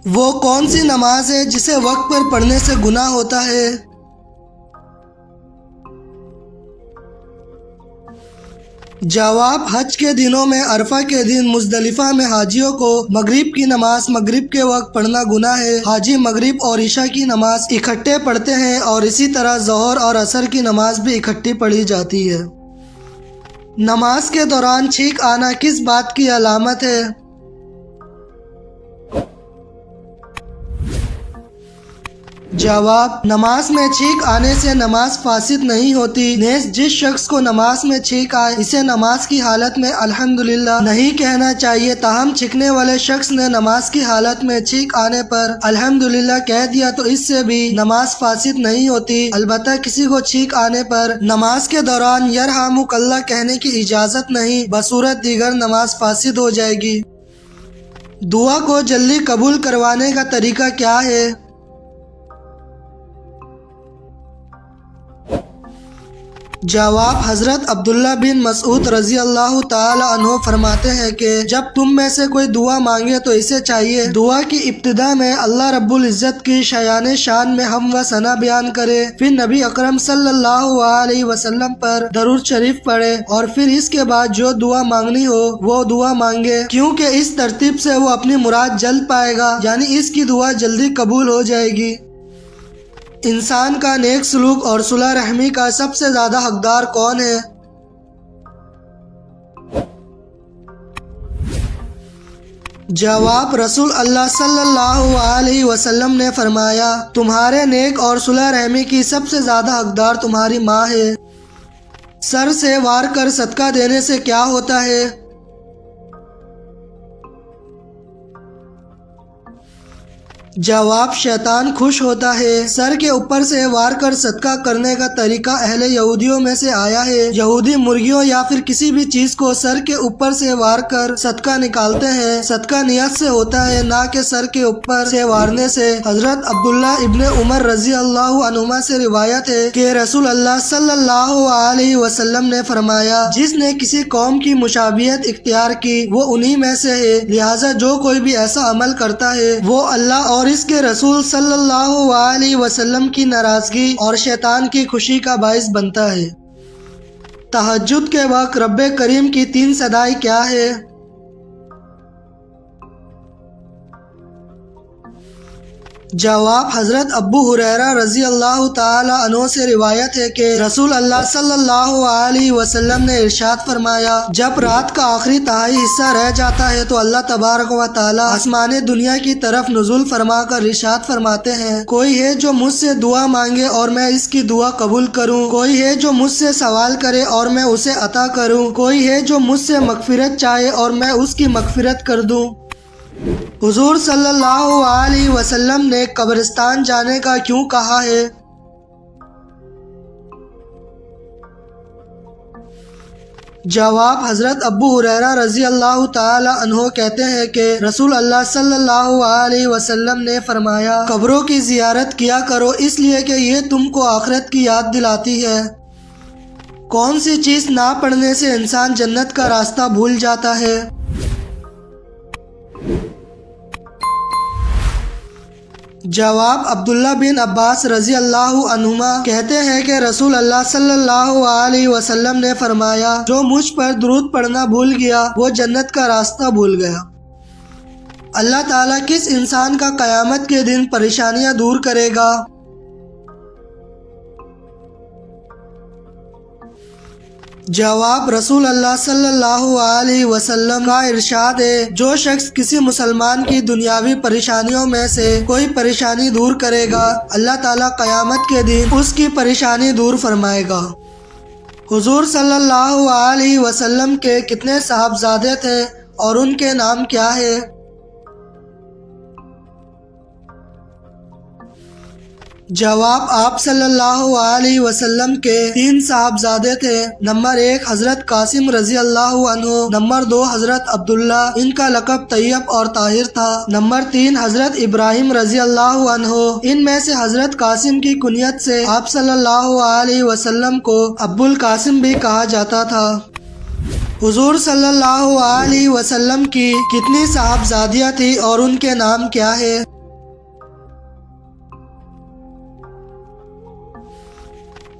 وہ کون سی نماز ہے جسے وقت پر پڑھنے سے گناہ ہوتا ہے؟ جواب: حج کے دنوں میں عرفہ کے دن مزدلفہ میں حاجیوں کو مغرب کی نماز مغرب کے وقت پڑھنا گناہ ہے۔ حاجی مغرب اور عشاء کی نماز اکٹھے پڑھتے ہیں اور اسی طرح ظہر اور عصر کی نماز بھی اکٹھی پڑھی جاتی ہے۔ نماز کے دوران چھینک آنا کس بات کی علامت ہے؟ جواب: نماز میں چھینک آنے سے نماز فاسد نہیں ہوتی، نیز جس شخص کو نماز میں چھینک آئے اسے نماز کی حالت میں الحمدللہ نہیں کہنا چاہیے، تاہم چھینکنے والے شخص نے نماز کی حالت میں چھینک آنے پر الحمدللہ کہہ دیا تو اس سے بھی نماز فاسد نہیں ہوتی۔ البتہ کسی کو چھینک آنے پر نماز کے دوران یرحمک اللہ کہنے کی اجازت نہیں، بصورت دیگر نماز فاسد ہو جائے گی۔ دعا کو جلدی قبول کروانے کا طریقہ کیا ہے؟ جواب: حضرت عبداللہ بن مسعود رضی اللہ تعالی عنہ فرماتے ہیں کہ جب تم میں سے کوئی دعا مانگے تو اسے چاہیے دعا کی ابتدا میں اللہ رب العزت کی شایان شان میں حمد و ثنا بیان کرے، پھر نبی اکرم صلی اللہ علیہ وسلم پر درود شریف پڑھے اور پھر اس کے بعد جو دعا مانگنی ہو وہ دعا مانگے، کیونکہ اس ترتیب سے وہ اپنی مراد جلد پائے گا، یعنی اس کی دعا جلدی قبول ہو جائے گی۔ انسان کا نیک سلوک اور صلہ رحمی کا سب سے زیادہ حقدار کون ہے؟ جواب: رسول اللہ صلی اللہ علیہ وسلم نے فرمایا، تمہارے نیک اور صلہ رحمی کی سب سے زیادہ حقدار تمہاری ماں ہے۔ سر سے وار کر صدقہ دینے سے کیا ہوتا ہے؟ جواب: شیطان خوش ہوتا ہے۔ سر کے اوپر سے وار کر صدقہ کرنے کا طریقہ اہل یہودیوں میں سے آیا ہے۔ یہودی مرغیوں یا پھر کسی بھی چیز کو سر کے اوپر سے وار کر صدقہ نکالتے ہیں۔ صدقہ نیت سے ہوتا ہے، نہ کہ سر کے اوپر سے وارنے سے۔ حضرت عبداللہ ابن عمر رضی اللہ عنہما سے روایت ہے کہ رسول اللہ صلی اللہ علیہ وسلم نے فرمایا، جس نے کسی قوم کی مشابہت اختیار کی وہ انہی میں سے ہے، لہٰذا جو کوئی بھی ایسا عمل کرتا ہے وہ اللہ اور اس کے رسول صلی اللہ علیہ وسلم کی ناراضگی اور شیطان کی خوشی کا باعث بنتا ہے۔ تہجد کے وقت رب کریم کی 3 صدائیں کیا ہے؟ جواب: حضرت ابو ہریرہ رضی اللہ تعالی عنہ سے روایت ہے کہ رسول اللہ صلی اللہ علیہ وسلم نے ارشاد فرمایا، جب رات کا آخری تہائی حصہ رہ جاتا ہے تو اللہ تبارک و تعالی آسمان دنیا کی طرف نزول فرما کر ارشاد فرماتے ہیں، کوئی ہے جو مجھ سے دعا مانگے اور میں اس کی دعا قبول کروں، کوئی ہے جو مجھ سے سوال کرے اور میں اسے عطا کروں، کوئی ہے جو مجھ سے مغفرت چاہے اور میں اس کی مغفرت کر دوں۔ حضور صلی اللہ علیہ وسلم نے قبرستان جانے کا کیوں کہا ہے؟ جواب: حضرت ابو ہریرہ رضی اللہ تعالی عنہ کہتے ہیں کہ رسول اللہ صلی اللہ علیہ وسلم نے فرمایا، قبروں کی زیارت کیا کرو اس لیے کہ یہ تم کو آخرت کی یاد دلاتی ہے۔ کون سی چیز نہ پڑھنے سے انسان جنت کا راستہ بھول جاتا ہے؟ جواب: عبداللہ بن عباس رضی اللہ عنہما کہتے ہیں کہ رسول اللہ صلی اللہ علیہ وسلم نے فرمایا، جو مجھ پر درود پڑھنا بھول گیا وہ جنت کا راستہ بھول گیا۔ اللہ تعالیٰ کس انسان کا قیامت کے دن پریشانیاں دور کرے گا؟ جواب: رسول اللہ صلی اللہ علیہ وسلم کا ارشاد ہے، جو شخص کسی مسلمان کی دنیاوی پریشانیوں میں سے کوئی پریشانی دور کرے گا اللہ تعالیٰ قیامت کے دن اس کی پریشانی دور فرمائے گا۔ حضور صلی اللہ علیہ وسلم کے کتنے صاحبزادے تھے اور ان کے نام کیا ہے؟ جواب: آپ صلی اللہ علیہ وسلم کے 3 صاحبزادے تھے۔ نمبر 1 حضرت قاسم رضی اللہ عنہ، نمبر 2 حضرت عبداللہ، ان کا لقب طیب اور طاہر تھا، نمبر 3 حضرت ابراہیم رضی اللہ عنہ۔ ان میں سے حضرت قاسم کی کنیت سے آپ صلی اللہ علیہ وسلم کو ابو القاسم بھی کہا جاتا تھا۔ حضور صلی اللہ علیہ وسلم کی کتنی صاحبزادیاں تھیں اور ان کے نام کیا ہے؟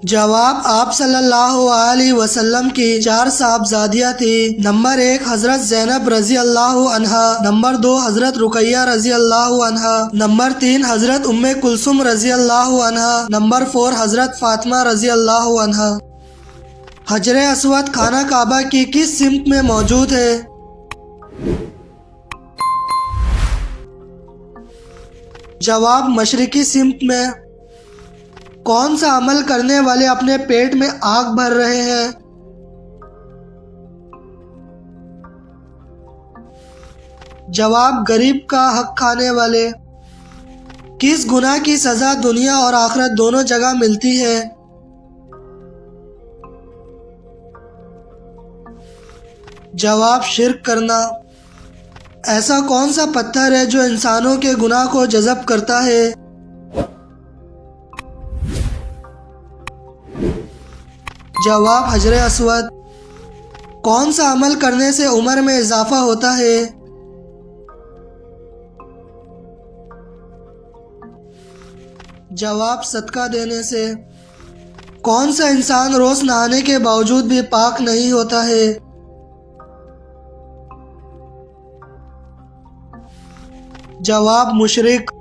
جواب: آپ صلی اللہ علیہ وسلم کی 4 صاحبزادیاں تھی۔ نمبر 1 حضرت زینب رضی اللہ عنہا، نمبر 2 حضرت رقیہ رضی اللہ عنہا، نمبر 3 حضرت ام کلثوم رضی اللہ عنہا، نمبر 4 حضرت فاطمہ رضی اللہ عنہا۔ حجر اسود خانہ کعبہ کی کس سمت میں موجود ہے؟ جواب: مشرقی سمت میں۔ کون سا عمل کرنے والے اپنے پیٹ میں آگ بھر رہے ہیں؟ جواب: غریب کا حق کھانے والے۔ کس گناہ کی سزا دنیا اور آخرت دونوں جگہ ملتی ہے؟ جواب: شرک کرنا۔ ایسا کون سا پتھر ہے جو انسانوں کے گناہ کو جذب کرتا ہے؟ جواب: حجر اسود۔ کون سا عمل کرنے سے عمر میں اضافہ ہوتا ہے؟ جواب: صدقہ دینے سے۔ کون سا انسان روز نہانے کے باوجود بھی پاک نہیں ہوتا ہے؟ جواب: مشرک۔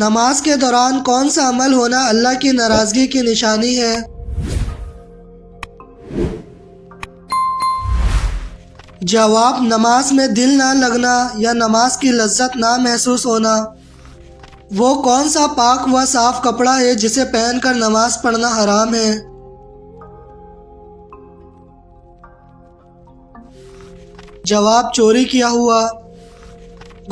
نماز کے دوران کون سا عمل ہونا اللہ کی ناراضگی کی نشانی ہے؟ جواب: نماز میں دل نہ لگنا یا نماز کی لذت نہ محسوس ہونا۔ وہ کون سا پاک و صاف کپڑا ہے جسے پہن کر نماز پڑھنا حرام ہے؟ جواب: چوری کیا ہوا۔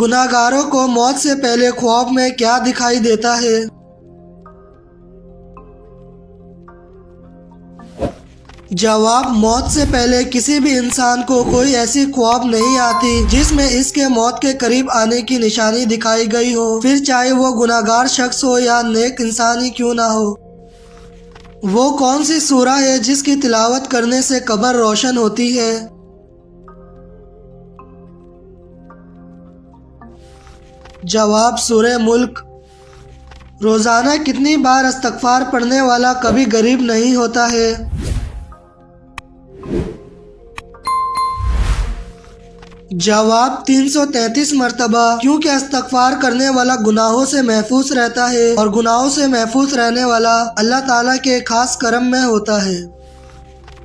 گناہگاروں کو موت سے پہلے خواب میں کیا دکھائی دیتا ہے؟ جواب: موت سے پہلے کسی بھی انسان کو کوئی ایسی خواب نہیں آتی جس میں اس کے موت کے قریب آنے کی نشانی دکھائی گئی ہو، پھر چاہے وہ گناہگار شخص ہو یا نیک انسان ہی کیوں نہ ہو۔ وہ کون سی سورہ ہے جس کی تلاوت کرنے سے قبر روشن ہوتی ہے؟ جواب: سورہ ملک۔ روزانہ کتنی بار استغفار پڑھنے والا کبھی غریب نہیں ہوتا ہے؟ جواب: 333 مرتبہ، کیونکہ استغفار کرنے والا گناہوں سے محفوظ رہتا ہے اور گناہوں سے محفوظ رہنے والا اللہ تعالیٰ کے خاص کرم میں ہوتا ہے۔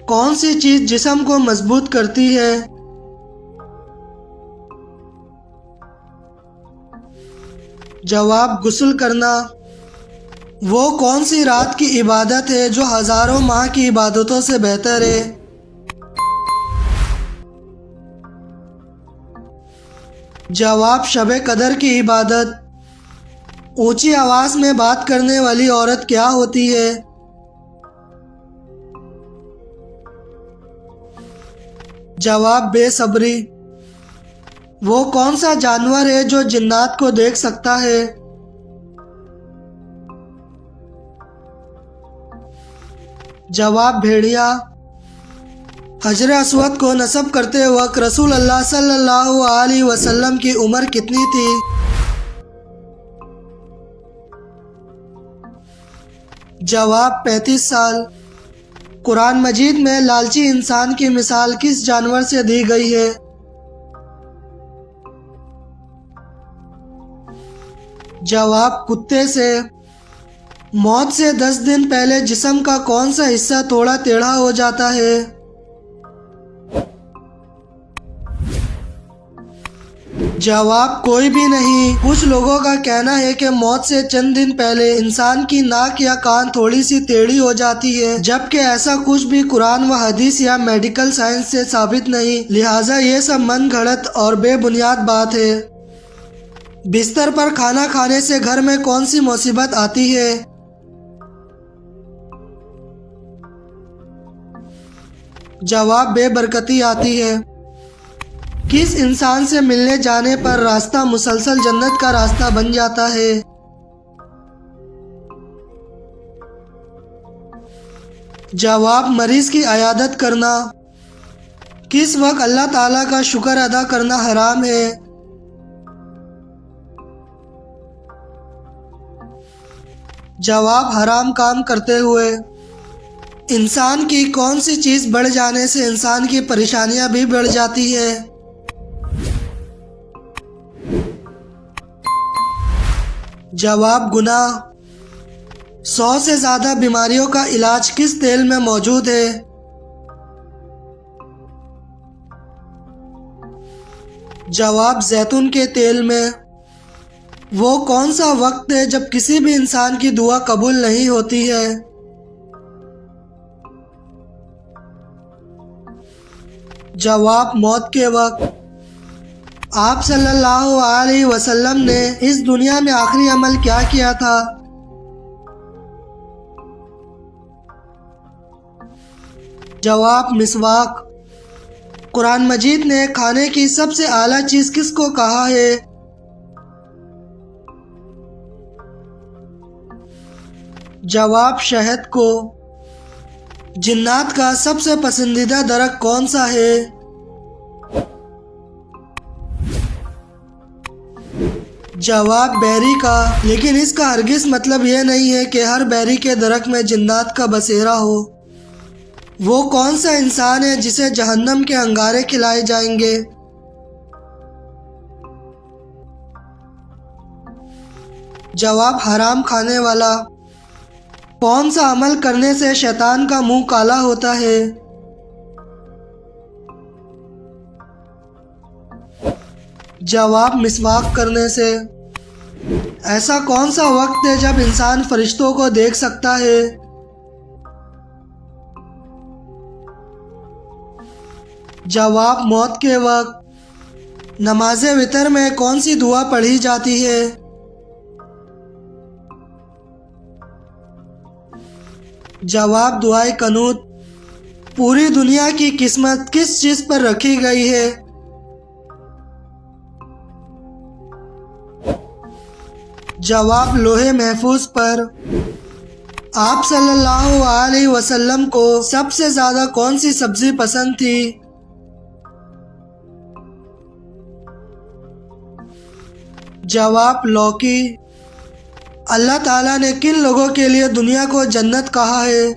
کون سی چیز جسم کو مضبوط کرتی ہے؟ جواب: غسل کرنا۔ وہ کون سی رات کی عبادت ہے جو ہزاروں ماہ کی عبادتوں سے بہتر ہے؟ جواب: شب قدر کی عبادت۔ اونچی آواز میں بات کرنے والی عورت کیا ہوتی ہے؟ جواب: بے صبری۔ وہ کون سا جانور ہے جو جنات کو دیکھ سکتا ہے؟ جواب: بھیڑیا۔ حجر اسود کو نصب کرتے وقت رسول اللہ صلی اللہ علیہ وسلم کی عمر کتنی تھی؟ جواب: 35 سال۔ قرآن مجید میں لالچی انسان کی مثال کس جانور سے دی گئی ہے؟ جواب: کتے سے۔ موت سے 10 دن پہلے جسم کا کون سا حصہ تھوڑا ٹیڑھا ہو جاتا ہے؟ جواب: کوئی بھی نہیں۔ کچھ لوگوں کا کہنا ہے کہ موت سے چند دن پہلے انسان کی ناک یا کان تھوڑی سی ٹیڑھی ہو جاتی ہے، جبکہ ایسا کچھ بھی قرآن و حدیث یا میڈیکل سائنس سے ثابت نہیں، لہٰذا یہ سب من گھڑت اور بے بنیاد بات ہے۔ بستر پر کھانا کھانے سے گھر میں کون سی مصیبت آتی ہے؟ جواب: بے برکتی آتی ہے۔ کس انسان سے ملنے جانے پر راستہ مسلسل جنت کا راستہ بن جاتا ہے؟ جواب: مریض کی عیادت کرنا۔ کس وقت اللہ تعالیٰ کا شکر ادا کرنا حرام ہے؟ جواب: حرام کام کرتے ہوئے۔ انسان کی کون سی چیز بڑھ جانے سے انسان کی پریشانیاں بھی بڑھ جاتی ہے؟ جواب گناہ۔ 100 سے زیادہ بیماریوں کا علاج کس تیل میں موجود ہے؟ جواب زیتون کے تیل میں۔ وہ کون سا وقت ہے جب کسی بھی انسان کی دعا قبول نہیں ہوتی ہے؟ جواب موت کے وقت۔ آپ صلی اللہ علیہ وسلم نے اس دنیا میں آخری عمل کیا کیا تھا؟ جواب مسواک۔ قرآن مجید نے کھانے کی سب سے اعلیٰ چیز کس کو کہا ہے؟ جواب شہد کو۔ جنات کا سب سے پسندیدہ درخت کون سا ہے؟ جواب بیری کا۔ لیکن اس کا ہرگز مطلب یہ نہیں ہے کہ ہر بیری کے درخت میں جنات کا بسیرا ہو۔ وہ کون سا انسان ہے جسے جہنم کے انگارے کھلائے جائیں گے؟ جواب حرام کھانے والا۔ کون سا عمل کرنے سے شیطان کا منہ کالا ہوتا ہے؟ جواب مسواک کرنے سے۔ ایسا کون سا وقت ہے جب انسان فرشتوں کو دیکھ سکتا ہے؟ جواب موت کے وقت۔ نماز وتر میں کون سی دعا پڑھی جاتی ہے؟ جواب دعائے قنوت۔ پوری دنیا کی قسمت کس چیز پر رکھی گئی ہے؟ جواب لوح محفوظ پر۔ آپ صلی اللہ علیہ وسلم کو سب سے زیادہ کون سی سبزی پسند تھی؟ جواب لوکی۔ اللہ تعالیٰ نے کن لوگوں کے لیے دنیا کو جنت کہا ہے؟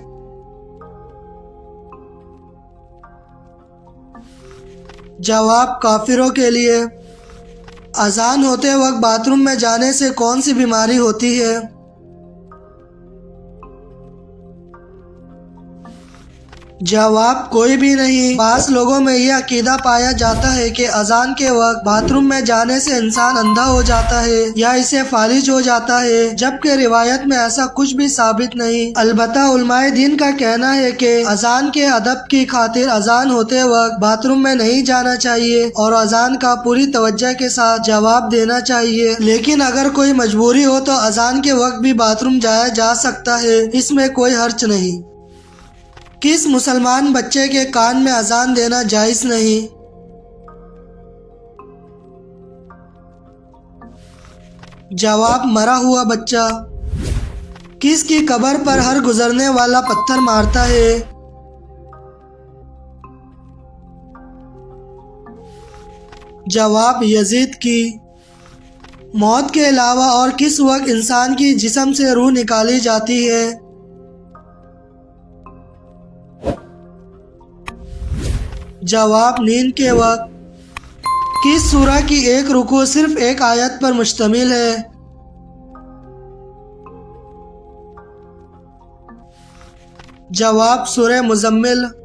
جواب کافروں کے لیے۔ اذان ہوتے وقت باتھ روم میں جانے سے کون سی بیماری ہوتی ہے؟ جواب کوئی بھی نہیں۔ بعض لوگوں میں یہ عقیدہ پایا جاتا ہے کہ اذان کے وقت باتھ روم میں جانے سے انسان اندھا ہو جاتا ہے یا اسے فالج ہو جاتا ہے، جبکہ روایت میں ایسا کچھ بھی ثابت نہیں۔ البتہ علماء دین کا کہنا ہے کہ اذان کے ادب کی خاطر اذان ہوتے وقت باتھ روم میں نہیں جانا چاہیے اور اذان کا پوری توجہ کے ساتھ جواب دینا چاہیے، لیکن اگر کوئی مجبوری ہو تو اذان کے وقت بھی باتھ روم جایا جا سکتا ہے، اس میں کوئی حرج نہیں۔ کس مسلمان بچے کے کان میں اذان دینا جائز نہیں؟ جواب مرا ہوا بچہ۔ کس کی قبر پر ہر گزرنے والا پتھر مارتا ہے؟ جواب یزید کی۔ موت کے علاوہ اور کس وقت انسان کی جسم سے روح نکالی جاتی ہے؟ جواب نیند کے وقت۔ کس سورہ کی ایک رکوع صرف ایک آیت پر مشتمل ہے؟ جواب سورہ مزمل۔